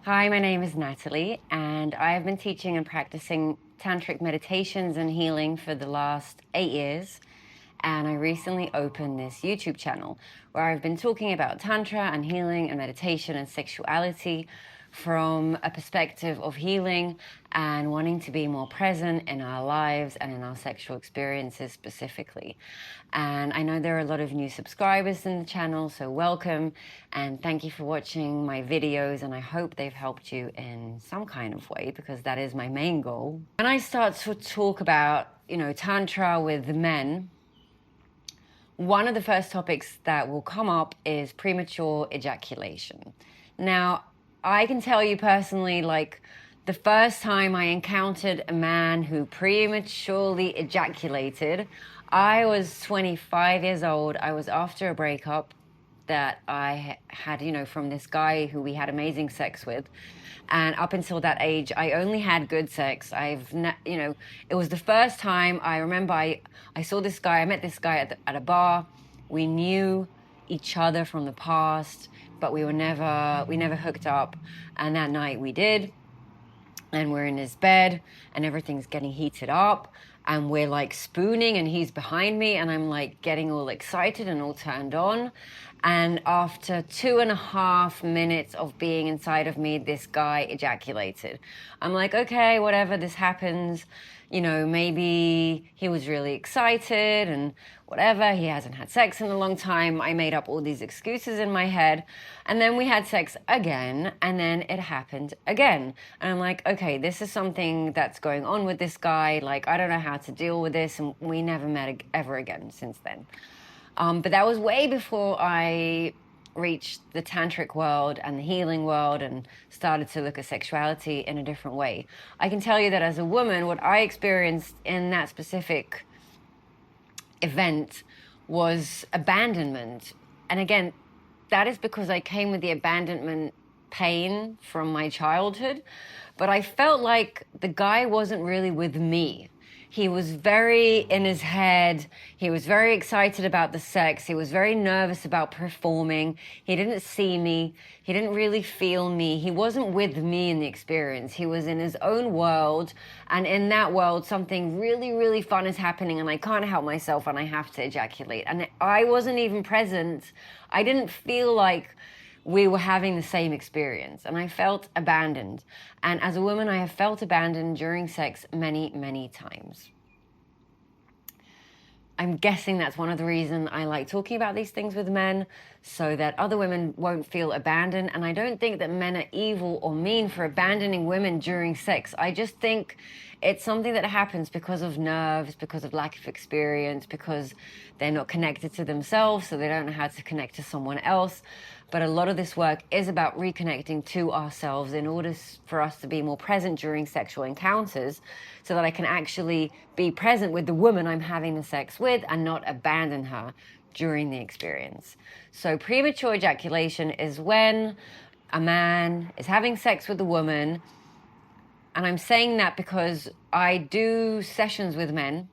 Hi, my name is Natalie, and I have been teaching and practicing tantric meditations and healing for the last 8 years. And I recently opened this YouTube channel where I've been talking about Tantra and healing and meditation and sexuality from a perspective of healing and wanting to be more present in our lives and in our sexual experiences specifically. And I know there are a lot of new subscribers in the channel, so welcome and thank you for watching my videos, and I hope they've helped you in some kind of way, because that is my main goal. When I start to talk about, Tantra with men, one of the first topics that will come up is premature ejaculation. Now, I can tell you personally, the first time I encountered a man who prematurely ejaculated, I was 25 years old. I was after a breakup that I had, from this guy who we had amazing sex with. And up until that age, I only had good sex. It was the first time I remember I saw this guy, I met this guy at a bar. We knew each other from the past, but we never hooked up. And that night we did. And we're in his bed and everything's getting heated up. And we're like spooning and he's behind me and I'm like getting all excited and all turned on. And after 2.5 minutes of being inside of me, this guy ejaculated. I'm like, okay, whatever, this happens. Maybe he was really excited and whatever. He hasn't had sex in a long time. I made up all these excuses in my head. And then we had sex again, and then it happened again. And I'm like, okay, this is something that's going on with this guy. Like, I don't know how to deal with this. And we never met ever again since then. But that was way before I reached the tantric world and the healing world and started to look at sexuality in a different way. I can tell you that as a woman, what I experienced in that specific event was abandonment. And again, that is because I came with the abandonment pain from my childhood, but I felt like the guy wasn't really with me. He was very in his head. He was very excited about the sex. He was very nervous about performing. He didn't see me. He didn't really feel me. He wasn't with me in the experience. He was in his own world. And in that world, something really, really fun is happening and I can't help myself and I have to ejaculate. And I wasn't even present. I didn't feel like we were having the same experience, and I felt abandoned. And as a woman, I have felt abandoned during sex many, many times. I'm guessing that's one of the reasons I like talking about these things with men, so that other women won't feel abandoned. And I don't think that men are evil or mean for abandoning women during sex. I just think it's something that happens because of nerves, because of lack of experience, because they're not connected to themselves, so they don't know how to connect to someone else. But a lot of this work is about reconnecting to ourselves in order for us to be more present during sexual encounters, so that I can actually be present with the woman I'm having the sex with and not abandon her during the experience. So premature ejaculation is when a man is having sex with a woman. And I'm saying that because I do sessions with men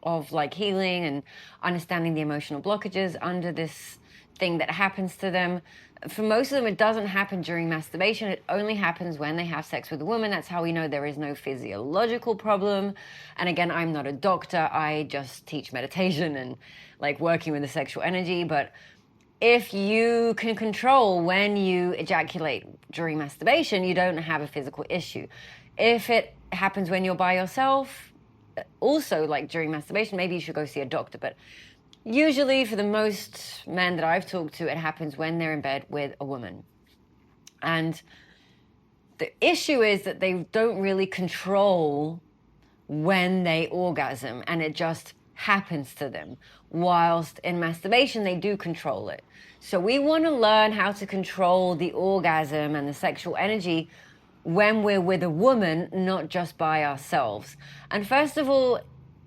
of like healing and understanding the emotional blockages under this thing that happens to them. For most of them, it doesn't happen during masturbation. It only happens when they have sex with a woman. That's how we know there is no physiological problem. And again, I'm not a doctor. I just teach meditation and like working with the sexual energy. But if you can control when you ejaculate during masturbation, you don't have a physical issue. If it happens when you're by yourself, also like during masturbation, maybe you should go see a doctor. But usually for the most men that I've talked to, it happens when they're in bed with a woman. And the issue is that they don't really control when they orgasm, and it just happens to them. Whilst in masturbation, they do control it. So we want to learn how to control the orgasm and the sexual energy when we're with a woman, not just by ourselves. And first of all,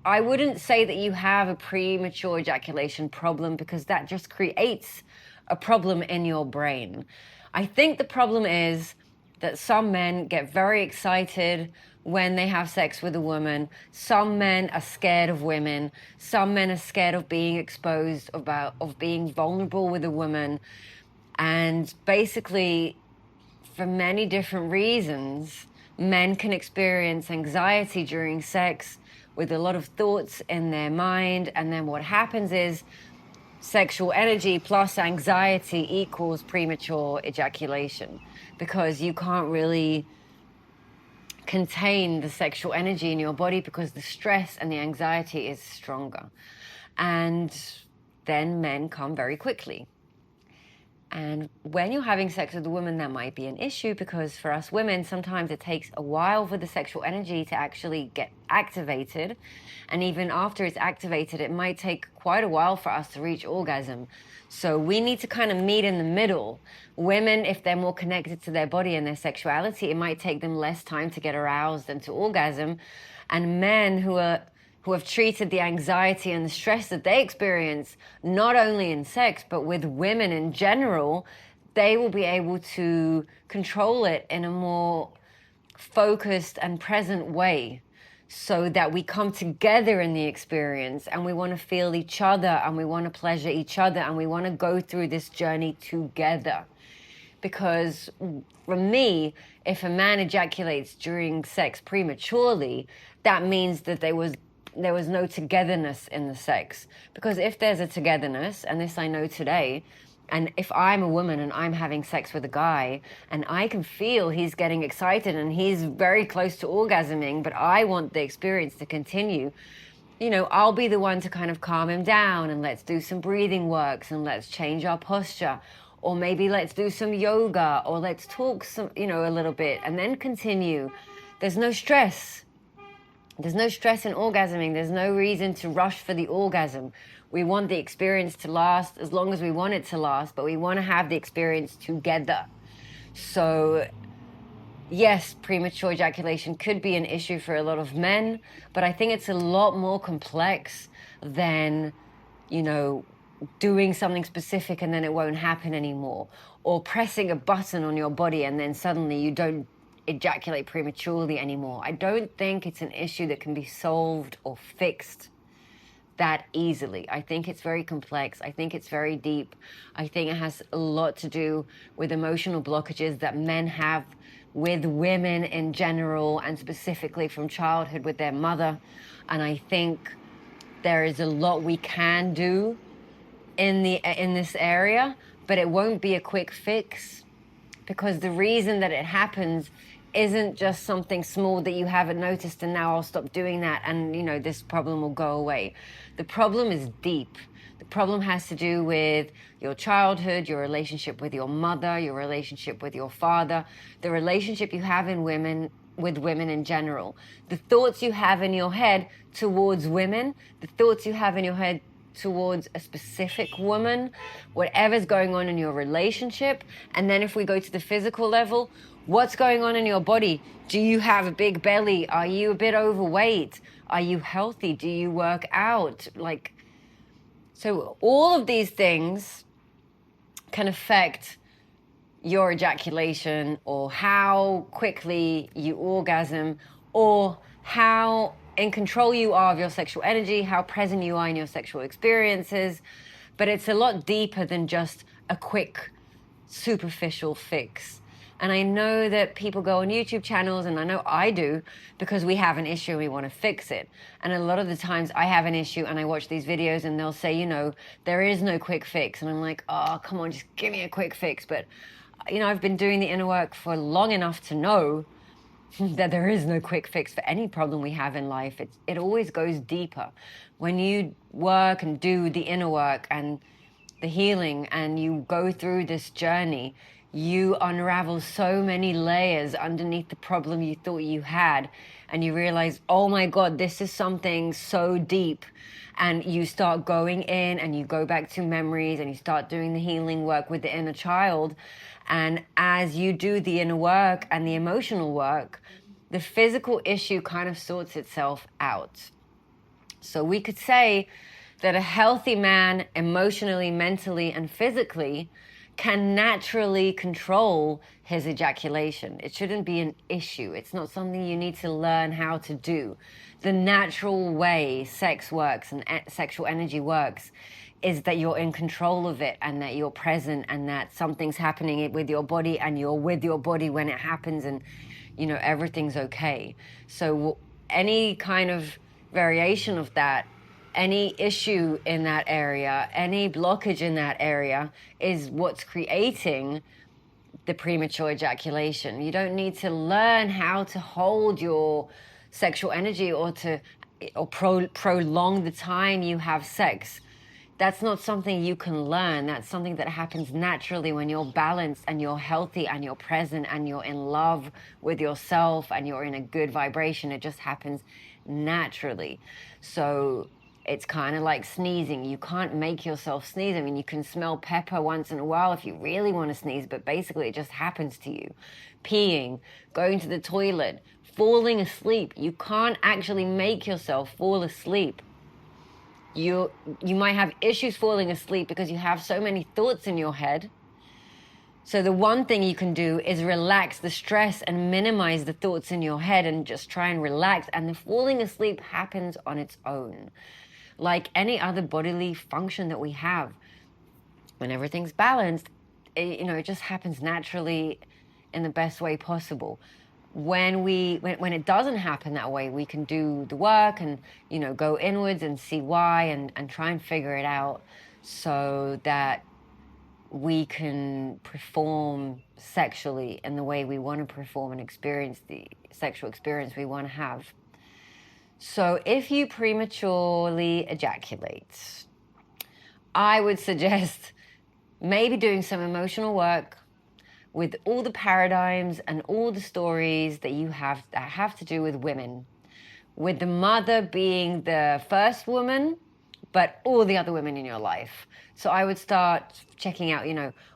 I wouldn't say that you have a premature ejaculation problem, because that just creates a problem in your brain. I think the problem is that some men get very excited when they have sex with a woman. Some men are scared of women. Some men are scared of being exposed, of being vulnerable with a woman. And basically, for many different reasons, men can experience anxiety during sex with a lot of thoughts in their mind. And then what happens is sexual energy plus anxiety equals premature ejaculation, because you can't really contain the sexual energy in your body because the stress and the anxiety is stronger. And then men come very quickly. And when you're having sex with a woman, that might be an issue, because for us women, sometimes it takes a while for the sexual energy to actually get activated. And even after it's activated, it might take quite a while for us to reach orgasm. So we need to kind of meet in the middle. Women, if they're more connected to their body and their sexuality, it might take them less time to get aroused and to orgasm. And men who have treated the anxiety and the stress that they experience, not only in sex, but with women in general, they will be able to control it in a more focused and present way, so that we come together in the experience and we want to feel each other and we want to pleasure each other and we want to go through this journey together. Because for me, if a man ejaculates during sex prematurely, that means that there was no togetherness in the sex. Because if there's a togetherness, and this I know today, and if I'm a woman and I'm having sex with a guy and I can feel he's getting excited and he's very close to orgasming, but I want the experience to continue, you know, I'll be the one to kind of calm him down, and let's do some breathing works and let's change our posture, or maybe let's do some yoga, or let's talk some, you know, a little bit and then continue. There's no stress. There's no stress in orgasming. There's no reason to rush for the orgasm. We want the experience to last as long as we want it to last, but we want to have the experience together. So yes, premature ejaculation could be an issue for a lot of men, but I think it's a lot more complex than, you know, doing something specific and then it won't happen anymore, or pressing a button on your body and then suddenly you don't ejaculate prematurely anymore. I don't think it's an issue that can be solved or fixed that easily. I think it's very complex. I think it's very deep. I think it has a lot to do with emotional blockages that men have with women in general, and specifically from childhood with their mother. And I think there is a lot we can do in this area, but it won't be a quick fix, because the reason that it happens isn't just something small that you haven't noticed and now I'll stop doing that and, you know, this problem will go away. The problem is deep. The problem has to do with your childhood, your relationship with your mother, your relationship with your father, the relationship you have with women in general, the thoughts you have in your head towards women, the thoughts you have in your head towards a specific woman, whatever's going on in your relationship. And then if we go to the physical level, what's going on in your body? Do you have a big belly? Are you a bit overweight? Are you healthy? Do you work out? So all of these things can affect your ejaculation, or how quickly you orgasm, or how in control you are of your sexual energy, how present you are in your sexual experiences. But it's a lot deeper than just a quick, superficial fix. And I know that people go on YouTube channels, and I know I do, because we have an issue and we want to fix it. And a lot of the times I have an issue and I watch these videos and they'll say, you know, there is no quick fix. And I'm like, oh, come on, just give me a quick fix. But, you know, I've been doing the inner work for long enough to know that there is no quick fix for any problem we have in life. It always goes deeper. When you work and do the inner work and the healing and you go through this journey, you unravel so many layers underneath the problem you thought you had, and you realize, oh my God, this is something so deep. And you start going in and you go back to memories and you start doing the healing work with the inner child. And as you do the inner work and the emotional work, the physical issue kind of sorts itself out. So we could say that a healthy man, emotionally, mentally, and physically, can naturally control his ejaculation. It shouldn't be an issue. It's not something you need to learn how to do. The natural way sex works and sexual energy works is that you're in control of it, and that you're present, and that something's happening with your body, and you're with your body when it happens, and you know, everything's okay. So any kind of variation of that, any issue in that area, any blockage in that area is what's creating the premature ejaculation. You don't need to learn how to hold your sexual energy or prolong the time you have sex. That's not something you can learn. That's something that happens naturally when you're balanced and you're healthy and you're present and you're in love with yourself and you're in a good vibration. It just happens naturally. So it's kind of like sneezing. You can't make yourself sneeze. I mean, you can smell pepper once in a while if you really want to sneeze, but basically it just happens to you. Peeing, going to the toilet, falling asleep. You can't actually make yourself fall asleep. You might have issues falling asleep because you have so many thoughts in your head. So the one thing you can do is relax the stress and minimize the thoughts in your head and just try and relax. And the falling asleep happens on its own. Like any other bodily function that we have. When everything's balanced, it just happens naturally in the best way possible. When it doesn't happen that way, we can do the work and, go inwards and see why and try and figure it out so that we can perform sexually in the way we want to perform and experience the sexual experience we want to have. So if you prematurely ejaculate, I would suggest maybe doing some emotional work with all the paradigms and all the stories that you have that have to do with women, with the mother being the first woman, but all the other women in your life. So I would start checking out,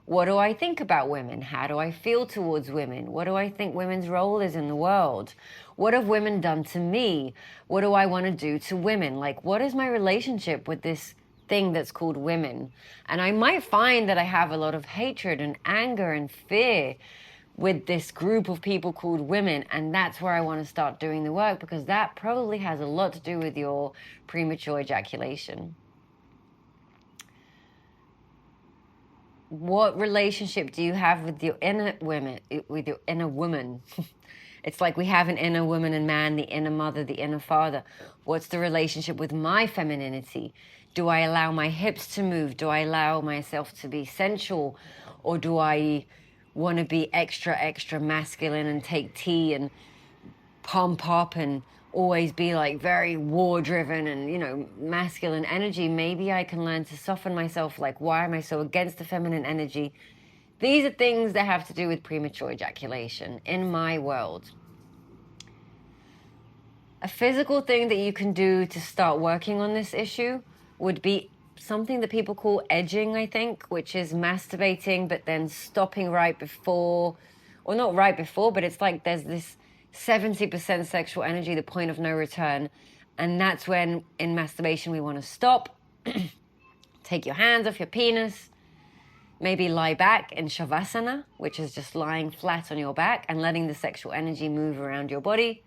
what do I think about women? How do I feel towards women? What do I think women's role is in the world? What have women done to me? What do I want to do to women? Like, what is my relationship with this thing that's called women? And I might find that I have a lot of hatred and anger and fear with this group of people called women, and that's where I want to start doing the work, because that probably has a lot to do with your premature ejaculation. What relationship do you have with your inner woman? It's like we have an inner woman and man, the inner mother, the inner father. What's the relationship with my femininity? Do I allow my hips to move? Do I allow myself to be sensual? Or do I want to be extra masculine and take tea and pump up and always be like very war driven and, masculine energy? Maybe I can learn to soften myself. Like, why am I so against the feminine energy? These are things that have to do with premature ejaculation in my world. A physical thing that you can do to start working on this issue would be something that people call edging, I think, which is masturbating, but then stopping right before, or not right before, but it's like there's this 70% sexual energy, the point of no return. And that's when in masturbation we want to stop, take your hands off your penis, maybe lie back in shavasana, which is just lying flat on your back and letting the sexual energy move around your body.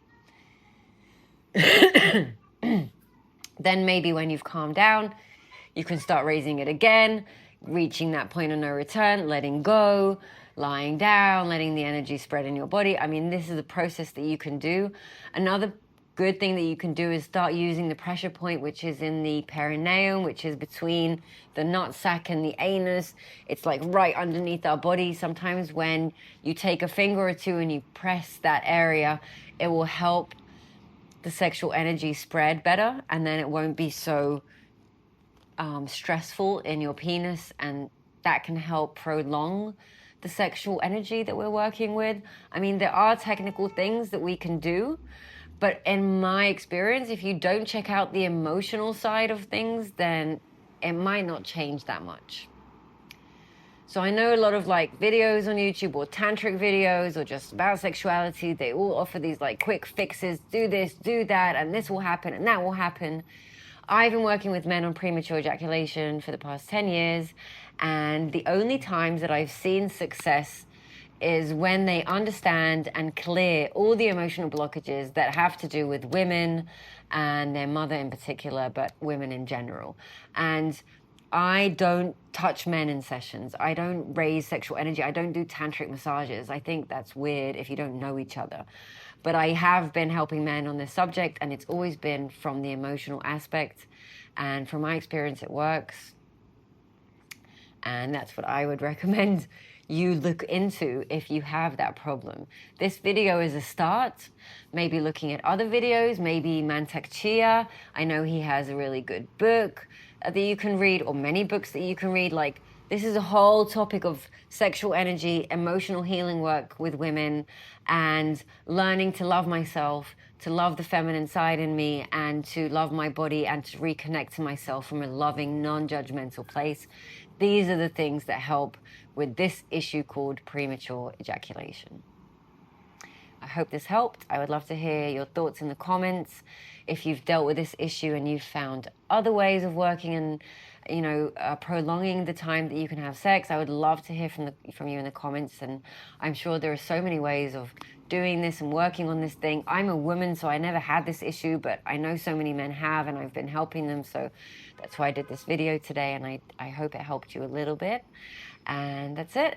Then maybe when you've calmed down, you can start raising it again, reaching that point of no return, letting go, lying down, letting the energy spread in your body. I mean, this is a process that you can do. Another good thing that you can do is start using the pressure point, which is in the perineum, which is between the nutsack and the anus. It's like right underneath our body. Sometimes when you take a finger or two and you press that area, it will help the sexual energy spread better, and then it won't be so stressful in your penis, and that can help prolong the sexual energy that we're working with. I mean, there are technical things that we can do, but in my experience, if you don't check out the emotional side of things, then it might not change that much. So I know a lot of like videos on YouTube or tantric videos or just about sexuality, they all offer these like quick fixes, do this, do that, and this will happen and that will happen. I've been working with men on premature ejaculation for the past 10 years, and the only times that I've seen success is when they understand and clear all the emotional blockages that have to do with women and their mother in particular, but women in general. And I don't touch men in sessions. I don't raise sexual energy. I don't do tantric massages. I think that's weird if you don't know each other. But I have been helping men on this subject, and it's always been from the emotional aspect. And from my experience, it works. And that's what I would recommend you look into if you have that problem. This video is a start. Maybe looking at other videos, maybe Mantak Chia. I know he has a really good book that you can read, or many books that you can read. Like, this is a whole topic of sexual energy, emotional healing work with women, and learning to love myself, to love the feminine side in me, and to love my body, and to reconnect to myself from a loving, non-judgmental place. These are the things that help with this issue called premature ejaculation. I hope this helped. I would love to hear your thoughts in the comments. If you've dealt with this issue and you've found other ways of working and, prolonging the time that you can have sex, I would love to hear from you in the comments. And I'm sure there are so many ways of doing this and working on this thing. I'm a woman, so I never had this issue, but I know so many men have, and I've been helping them. So that's why I did this video today, and I hope it helped you a little bit. And that's it.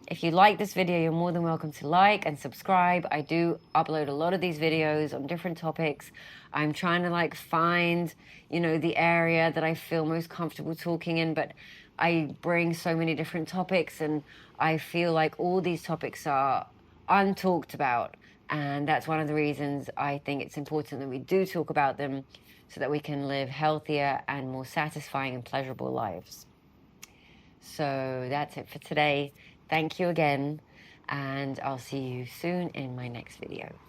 If you like this video, you're more than welcome to like and subscribe. I do upload a lot of these videos on different topics. I'm trying to find, the area that I feel most comfortable talking in, but I bring so many different topics, and I feel like all these topics are untalked about. And that's one of the reasons I think it's important that we do talk about them, so that we can live healthier and more satisfying and pleasurable lives. So that's it for today. Thank you again, and I'll see you soon in my next video.